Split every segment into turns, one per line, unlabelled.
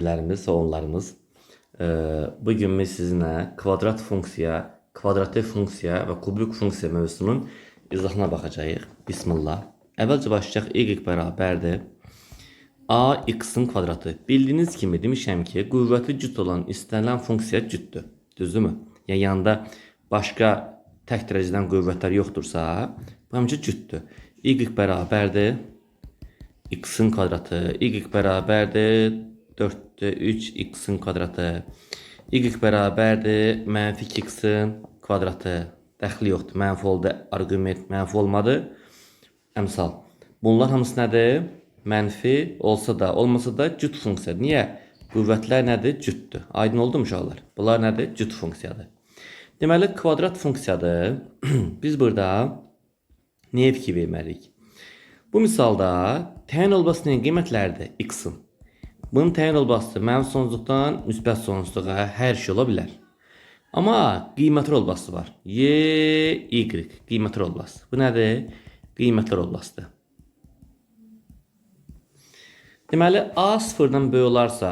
Lərimiz, onlarımız. Bugün biz sizinlə kvadrat funksiya, kvadratik funksiya və kubik funksiya mövzusunun izahına baxacağıq. Bismillah. Əvvəlcə başlayaq. Y bərabərdir AX-ın kvadratı. Bildiyiniz kimi demişəm ki, qüvvəti cüt olan istənilən funksiya cütdür. Düzdürmü? Yəni yanında başqa tək dərəcədən qüvvətlər yoxdursa, bu həmçə cütdür. Y bərabərdir x-in kvadratı. Y bərabərdir 4'te 3 x'in kvadratı. Y bərabərdir mənfi 2x'in kvadratı. Dəxli yoxdur. Mənfi oldu, arqument mənfi olmadı. Əmsal. Bunlar hamısı nədir? Mənfi olsa da, olmasa da cüt funksiyadır. Niyə? Qüvvətlər nədir? Cütdür. Aydın oldu mu uşaqlar? Bunlar nədir? Cüt funksiyadır. Deməli, kvadrat funksiyadır. Biz burada nəyə fikir verməliyik? Bu misalda təyin olmasının qiymətləridir x-in. Bunun təyin olması mənfi sonsuzluqdan müsbət sonsuzluğa hər şey ola bilər. Amma qiymətli olması var. Y, qiymətli olması. Bu nədir? Qiymətli olmasıdır. Deməli, A sıfırdan böyük olarsa,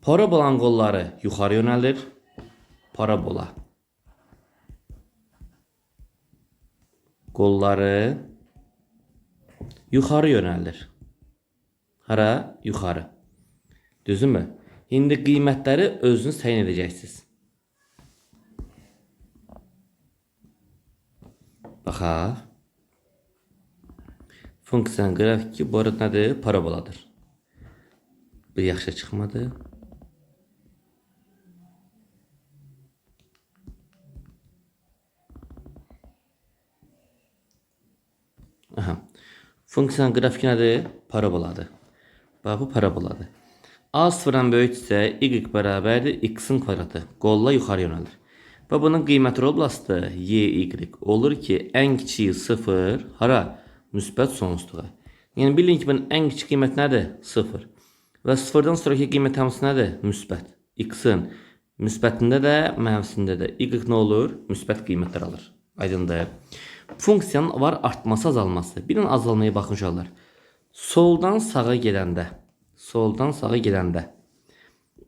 parabolanın qolları yuxarı yönəlir. Parabola. Qolları yuxarı yönəlir. Hara? Yuxarı. Düzdürmü? İndi qiymətləri özünüz təyin edəcəksiniz. Baxaq. Funksiyanın qrafiki bu arada nədir? Paraboladır. Bir yaxşı çıxmadı. Aha. Funksiyanın qrafiki nədir? Paraboladır. Bax, bu paraboladır. A sıfırdan böyüksə, y bərabərdir x-in kvadratı. Qolla yuxarı yönəlir. Və bunun qiyməti olmasıdır y, olur ki, ən kiçiyi 0, hara? Müsbət sonsuzluğa. Yəni, bilin ki, bunun ən kiçik qiymət nədir? 0. Və 0-dan sonraki qiymət hamısı nədir? Müsbət. X-in müsbətində də, mənfisində də. Y nə olur? Müsbət qiymətlər alır. Aydındır. Funksiyanın var artması, azalması. Bilin azalmaya baxın uşaqlar. Soldan sağa gedəndə,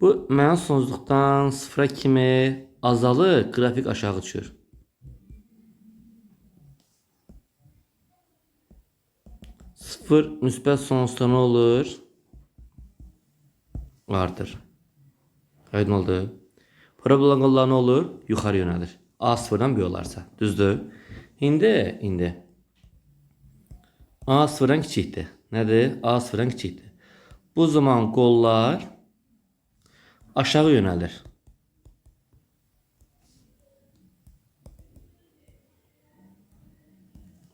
bu mənfi sonsuzluqdan sıfıra kimi azalır, qrafik aşağı düşür. Sıfır müsbət sonsuzda nə olur? Artır. Aydın oldu. Parabolanın qolları nə olur? Yuxarı yönəlir. A sıfırdan böyük olarsa. Düzdür? İndi. A sıfırdan kiçikdir. Nədir? A sıfırdan kiçikdir. Bu zaman qollar aşağı yönəlir.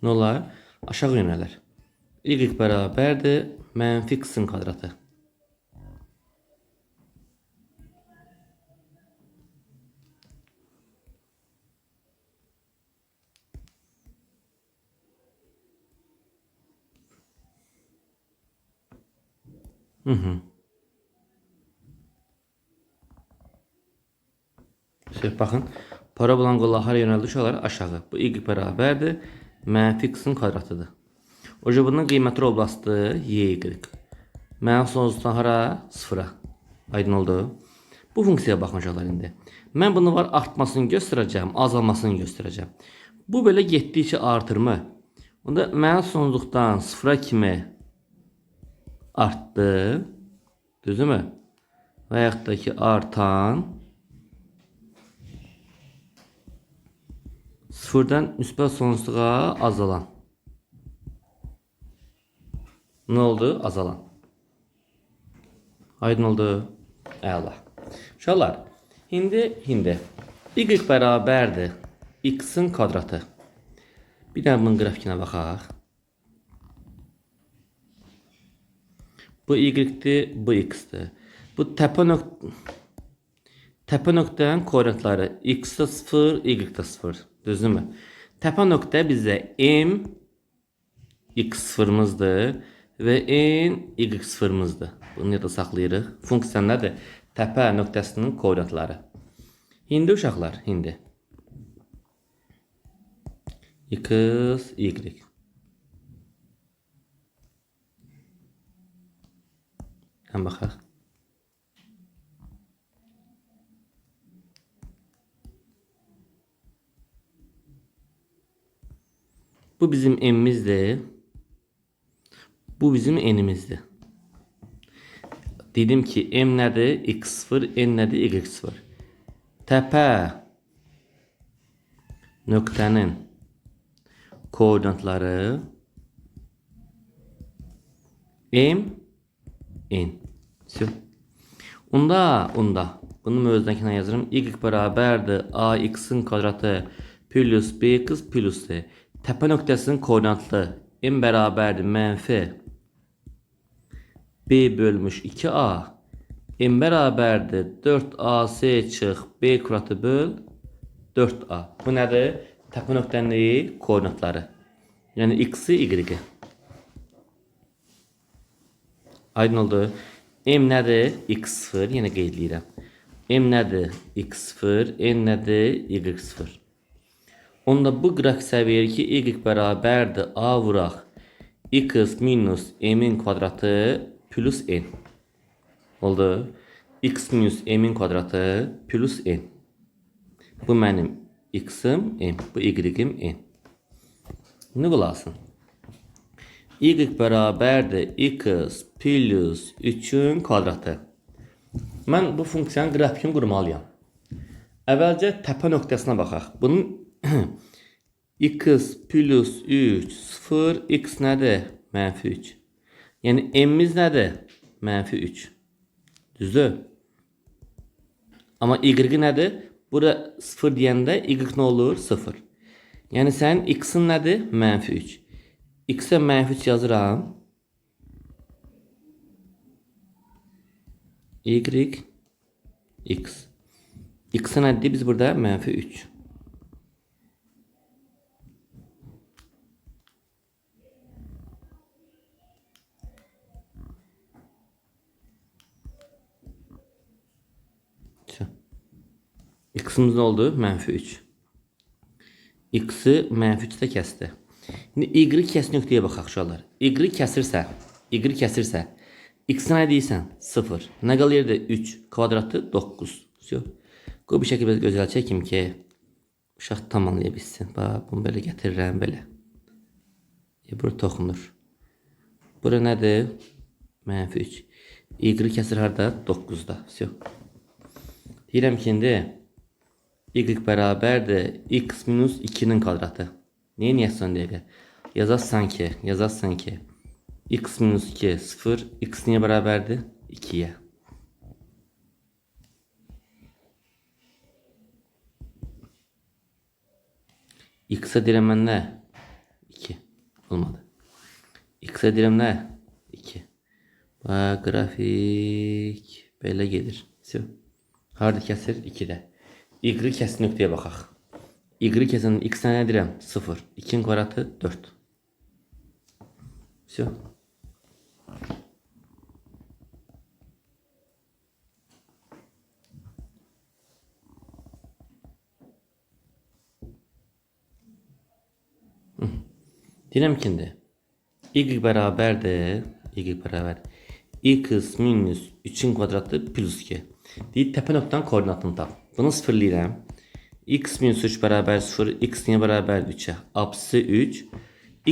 Nə olar? Aşağı yönəlir. Y bərabərdir mənfi x-in kvadratı. Baxın, parabolanın qolları hara yönəldi uşaqlar? Aşağı. Bu y bərabərdir mənfi x-in kvadratıdır. Oca bunun qiymətli olmasıdır y. Mənfi sonsuzluqdan hara? Sıfıra. Aydın oldu. Bu funksiyaya baxın uşaqlar indi. Mən bunu var artmasını göstərəcəm, azalmasını göstərəcəm. Bu belə getdikcə artırmı? Onda mənfi sonsuzluqdan sıfıra kimi artdı. Düzdürmü? Və yaxud da ki artan sıfırdan müsbət sonsuzluğa azalan. Nə oldu? Azalan. Aydın oldu. Əla. Uşaqlar, indi y bərabərdir x-in kvadratı. Bir də bunun qrafikinə baxaq. Bu y-dir, bu x-dir. Bu təpə nöqtənin koordinatları x-də 0, y-də 0. Düzdürmü? Təpə nöqtə bizdə m x sıfırımızdır və n y sıfırımızdır. Bunu ya da saxlayırıq. Funksiya nədir? Təpə nöqtəsinin koordinatları. İndi uşaqlar, x, y. Hem baxaq. Bu bizim m'imizdir. Bu bizim n'imizdir. Dedim ki m nədir? X0, n nədir? Y0. Təpə nöqtənin koordinatları m, n. Onda bunu mövzudan yazırım. Y bərabərdir ax'ın kvadratı plus bx plus c. Təpə nöqtəsinin koordinatları m bərabərdir mənfi b bölmüş 2a. M bərabərdir 4ac çıx b kvadratı böl 4a. Bu nədir? Təpə nöqtənin koordinatları. Yəni x-i, y-i. Aydın oldu. M nədir? X0. Yenə qeydləyirəm. M nədir? X0. N nədir? Y0. Onda bu qrafik səviyyədir ki, y bərabərdir a vuraq x minus m'in kvadratı plus n. Oldu. X minus m'in kvadratı plus n. Bu mənim x'im m. Bu y'im n. Ne qulaqsın? Y bərabərdir x plus 3'ün kvadratı. Mən bu funksiyanın qrafikini qurmalıyam. Əvvəlcə təpə nöqtəsinə baxaq. Bunun x plus 3 0, x nədir? Mənfi 3. Yəni m'imiz nədir? Mənfi 3. Düzdür? Amma y nədir? Bura 0 deyəndə y nə olur? 0. Yəni sənin x'in nədir? Mənfi 3. X'ə mənfi 3 yazıram. Y, x. X'ə nədir? Biz burada mənfi 3. X'imiz nə oldu? Mənfi 3. X'i mənfi 3'də kəsdi. İndi y kəs nöqtəyə baxaq uşaqlar. Y kəsirsə, x nə deyirsən? 0. Nə qalır yerdə? 3 kvadratı 9. Qoy bu şəkildə gözəl çəkim ki, uşaq tam anlaya bilsin. Bax, bunu belə gətirirəm, belə. Bura toxunur. Bura nədir? Mənfi 3. Y kəsir harada? 9'da. Deyirəm ki, indi y bərabərdir x minus 2'nin kvadratı. Neyə niyəsən deyək? Yazarsan ki x minus 2 0, x niyə bərabərdir? 2'yə. X'ə deyirəm mən nə? 2. Olmadı. X'ə deyirəm nə? 2. Bax, qrafik belə gedir. Harada kəsir? 2'də. Y kəsin nöqtəyə baxaq. Y kəsin x nə deyirəm? 0. 2'nin kvadratı 4. Deyirəm ki, indi y bərabərdir x minus 3'ün kvadratı plus 2. Deyir, təpə nöqtənin koordinatını tap. Bunu sıfırlayıram. X minus 3 bərabər 0, x niyə bərabər 3'ə? Apsisi 3.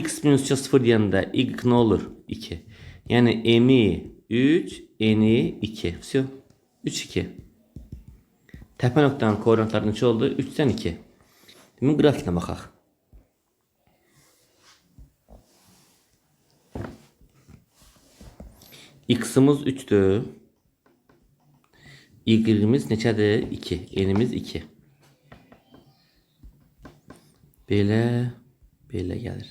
X minus 3'ə 0 deyəndə y nə olur? 2. Yəni m-i 3, n-i 2. 3, 2. Təpə nöqtənin koordinatları neçə oldu? 3'dən 2. Demin qrafikinə baxaq. X'imiz 3'dür. Y'imiz neçədir? 2. N'imiz 2. Belə gəlir.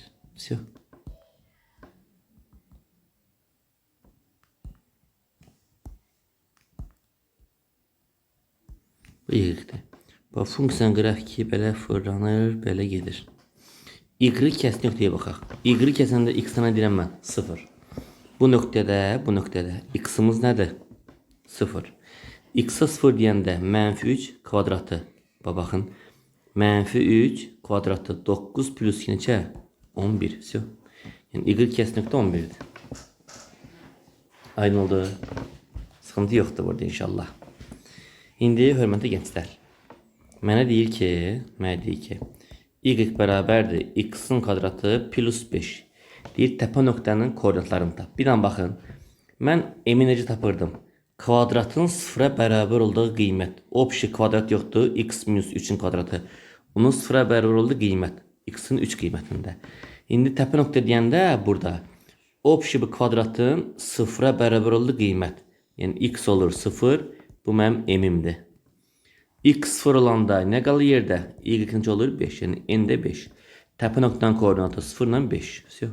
Bu y'dir. Bu funksiyanın qrafiki belə fırlanır, belə gedir. Y kəs nöqtəyə baxaq. Y kəsəndə x-ə deyirəm mən? 0. Bu nöqtədə x'imiz nədir? 0. X'a 0 deyəndə mənfi 3 kvadratı. Baxın. Mənfi 3 kvadratı 9 plus 2 neçə? 11. Yəni y kəs nöqtə 11'dir. Aydın oldu. Sıxıntı yoxdur burada inşallah. İndi hörmətli gənclər. Mənə deyir ki, y bərabərdir x-in kvadratı plus 5. Deyir təpə nöqtənin koordinatlarını tap. Bir an baxın. Mən m-i necə tapırdım? Kvadratın sıfıra bərabər olduğu qiymət. Общий kvadrat yoxdur. X minus 3'in kvadratı. Onun sıfıra bərabər olduğu qiymət. X-in 3 qiymətində. İndi təpə nöqtə deyəndə burada общий bir kvadratın sıfıra bərabər olduğu qiymət. Yəni x olur 0. Bu mənim m-imdir. X 0 olanda nə qalır yerdə? Y ikinci olur 5. Yəni n də 5. Təpə nöqtənin koordinatı 0 ilə 5. Все.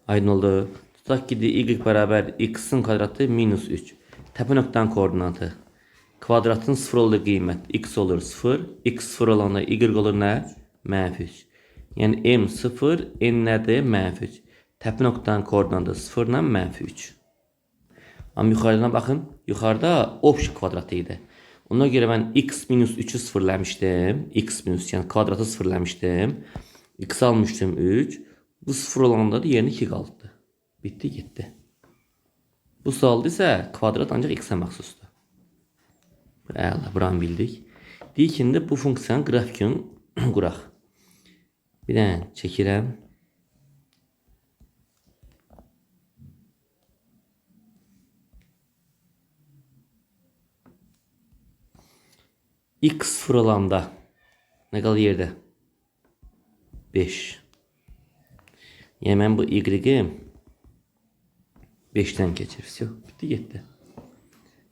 Aydın oldu. Tutaq ki, y bərabər x-in kvadratı minus 3. Təpə nöqtənin koordinatı. Kvadratın 0 olduğu qiymət x olur 0. X 0 olanda y olur nə? -3. Yəni m 0, n nədir? -3. Təpə nöqtənin koordinatı 0 ilə -3. Amma yuxarıdan baxın. Yuxarıda общий kvadratı idi. Ona görə mən x minus 3'ü sıfırlamışdım. X minus yəni kvadratı sıfırlamışdım. X almışdım 3. Bu sıfır olanda da yerinə 2 qaldı. Bitti gitti. Bu sualda isə kvadrat ancaq x-ə məxsusdur. Əla, buranı bildik. Deyək ki, indi bu funksiyanın qrafikini quraq. Bir dənə çəkirəm. X 0 olanda nə qalır yerdə? 5. Yəni mən bu y-i 5'dən keçir. Bitti getdi.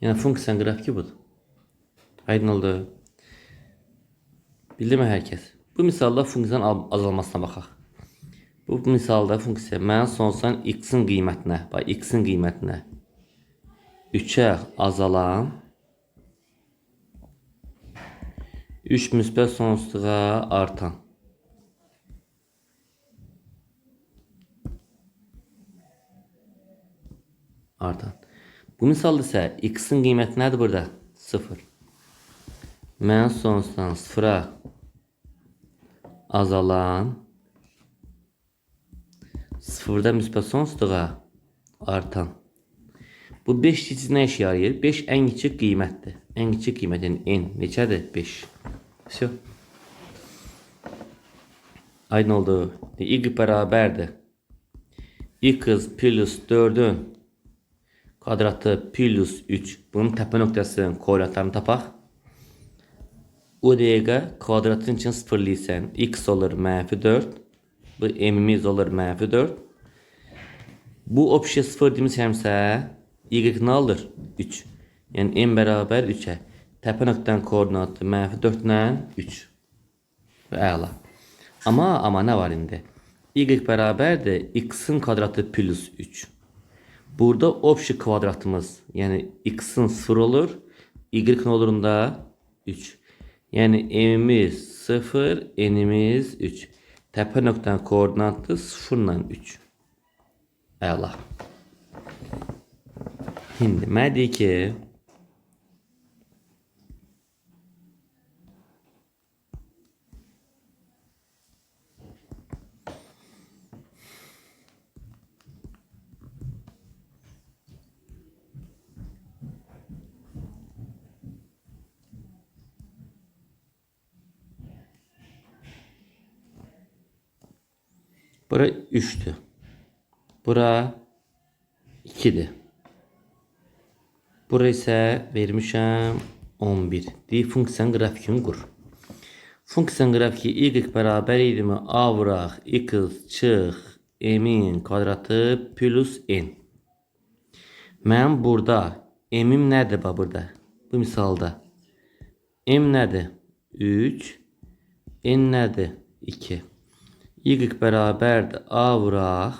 Yəni funksiyanın qrafiki budur. Aydın oldu. Bildi mi hər kəs? Bu misalda funksiyanın azalmasına baxaq. Bu misalda funksiya mən sonradan x-in qiymətinə, bax x-in qiymətinə 3'ə azalan 3 müsbət sonsuzluğa artan. Bu misalda isə x-in qiyməti nədir burada? 0. Mən sonsuzdan 0'a azalan 0'da müsbət sonsuzluğa artan. Bu 5 nə işə yarayır? 5 ən kiçik qiymətdir. Ən kiçik qiymət yəni n neçədir? 5. Все. Aydın oldu. Y bərabərdir. X plus 4'ün kvadratı plus 3. Bunun təpə nöqtəsinin koordinatlarını tapaq. O dəqiqə kvadratın için sıfırlayırsan. X olur -4. Bu m'imiz olur -4. Bu общий 0 demişəmsə y nə alır? 3. Yəni m bərabər 3'ə. Təpə nöqtənin koordinatı -4 ilə 3. Əla. Amma nə var indi? Y bərabərdir x-in kvadratı plus 3. Burada общий kvadratımız, yəni x-in 0 olur, y nə olur da 3. Yəni m'imiz 0, n'imiz 3. Təpə nöqtənin koordinatı 0 ilə 3. Əla. Şimdi mənə deyir ki, bura 3'tür. Bura 2'dir. Bura isə vermişəm 11. Deyir funksiyanın qrafikini qur. Funksiyanın qrafiki y bərabər idimi? A vuraq x çıx m'in kvadratı plus n. Mən burada m'im nədir burada? Bu misalda m nədir? 3. N nədir? 2. Y bərabərdir A vuraq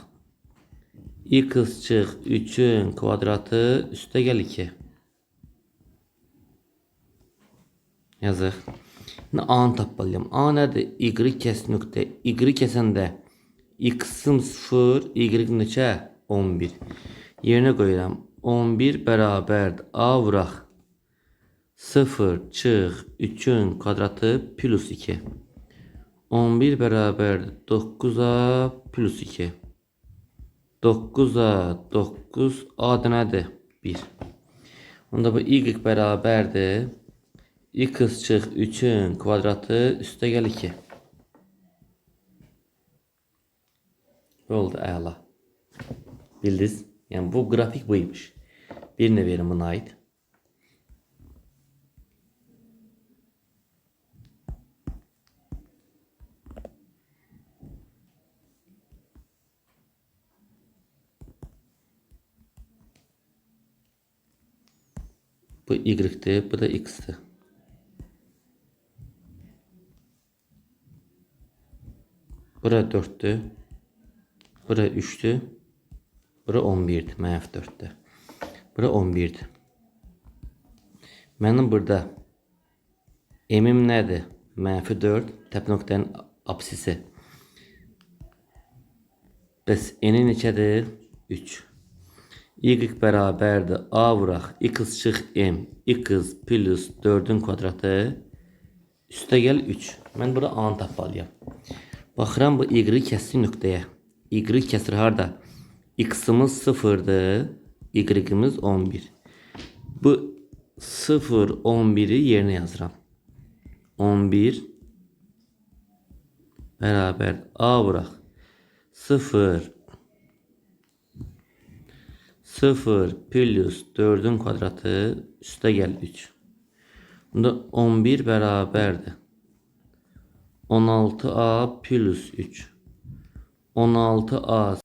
x çıx 3'ün kvadratı üstə gəl 2. Yazıq. Şimdi A-nı tapmalıyam. A nədir? Y kəs nöqtə. Y kəsəndə x-ım 0, y neçə? 11. Yerinə qoyuram. 11 bərabərdir. A vuraq 0 çıx 3'ün kvadratı plus 2. 11 bərabərdir 9'a plus 2. 9'a 9 a nədir? 1. Onda bu y bərabərdir. X çıx 3'ün kvadratı üstə gəl 2. Oldu, əla. Bildiniz? Yəni bu qrafik buymuş. Birini verin buna ait. Bu y'dir, bu da x'tir. Bura 4'tür. Bura 3'tür. Bura 11'dir. Mənfi 4'tür. Bura 11'dir. Mənim burada m'im nədir? Mənfi 4. Təp nöqtənin apsisi. Bəs n neçədir? 3. Y bərabərdir. A vuraq. X çıx m. X plus 4'ün kvadratı üstə gəl 3. Mən bura a-nı tapmalıyam. Baxıram bu y kəsdi nöqtəyə. Y kəsir harda? X-imiz 0'dır. Y-imiz 11. Bu 0, 11'i yerinə yazıram. 11 bərabər a vuraq. 0 0 plus 4'ün kvadratı üstə gəl 3. Bunda 11 bərabərdir. 16a plus 3. 16a